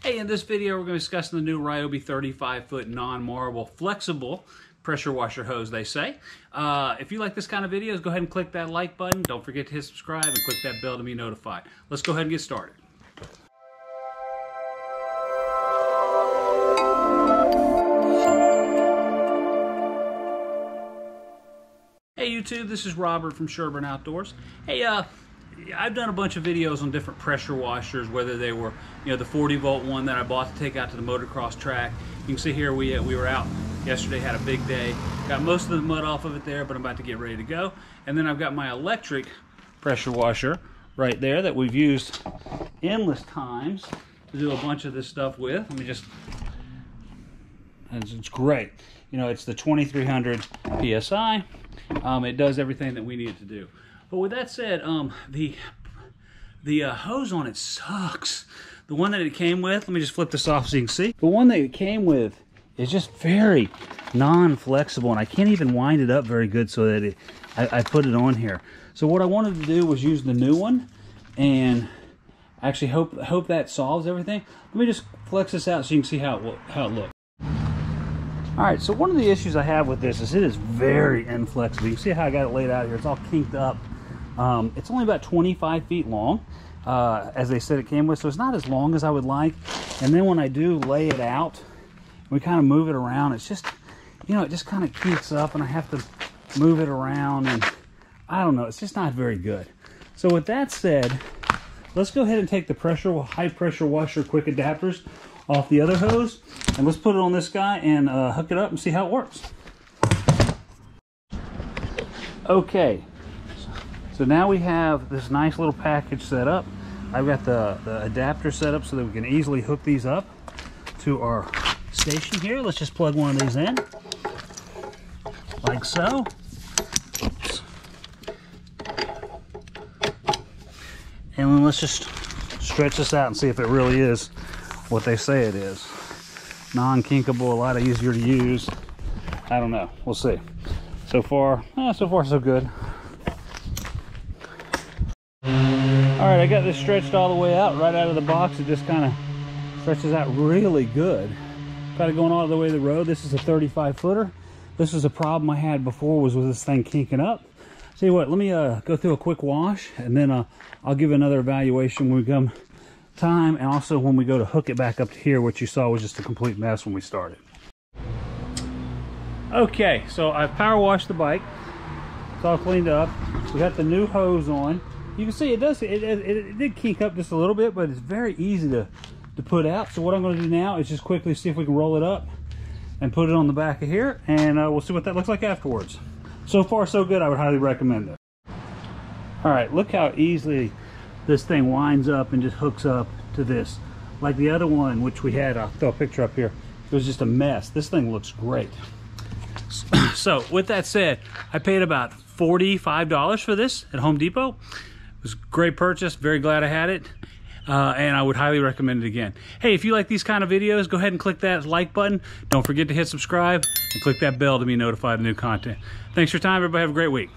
Hey, in this video we're going to be discussing the new Ryobi 35-foot non-marble flexible pressure washer hose, they say. If you like this kind of videos, go ahead and click that like button. Don't forget to hit subscribe and click that bell to be notified. Let's go ahead and get started. Hey YouTube, this is Robert from Sherburne Outdoors. Hey, I've done a bunch of videos on different pressure washers, whether they were, the 40-volt one that I bought to take out to the motocross track. You can see here we were out yesterday, had a big day. Got most of the mud off of it there, but I'm about to get ready to go. And then I've got my electric pressure washer right there that we've used endless times to do a bunch of this stuff with. Let me just, it's great. It's the 2300 PSI. It does everything that we need it to do. But with that said, the hose on it sucks. The one that it came with, let me just flip this off so you can see. The one that it came with is just very non-flexible, and I can't even wind it up very good so that I put it on here. So what I wanted to do was use the new one and actually hope that solves everything. Let me just flex this out so you can see how it looks. All right, so one of the issues I have with this is it is very inflexible. You can see how I got it laid out here. It's all kinked up. It's only about 25 feet long, as they said it came with, so it's not as long as I would like. And then when I do lay it out, we kind of move it around. It's just, it just kind of kinks up, and I have to move it around, and I don't know. It's just not very good. So with that said, let's go ahead and take the high pressure washer quick adapters off the other hose, and let's put it on this guy and hook it up and see how it works. Okay, so now we have this nice little package set up. I've got the adapter set up so that we can easily hook these up to our station here. Let's just plug one of these in, like so. Oops. And then let's just stretch this out and see if it really is what they say it is. Non-kinkable, a lot easier to use. I don't know, we'll see. So far so good. All right, I got this stretched all the way out, right out of the box. It just kind of stretches out really good. Got it going all the way to the road. This is a 35-footer. This is a problem I had before, was with this thing kinking up. Tell you what, let me go through a quick wash, and then I'll give another evaluation when we come time, and also when we go to hook it back up to here, which you saw was just a complete mess when we started. Okay, so I've power washed the bike. It's all cleaned up. We got the new hose on. You can see it did kink up just a little bit, but it's very easy to put out. So what I'm going to do now is just quickly see if we can roll it up and put it on the back of here, and we'll see what that looks like afterwards. So far so good. I would highly recommend it. All right, look how easily this thing winds up and just hooks up to this. Like the other one, which we had, I'll throw a picture up here, it was just a mess. This thing looks great. So with that said, I paid about $45 for this at Home Depot. It was a great purchase, very glad I had it, and I would highly recommend it again. Hey, if you like these kind of videos, go ahead and click that like button. Don't forget to hit subscribe and click that bell to be notified of new content. Thanks for your time, everybody. Have a great week.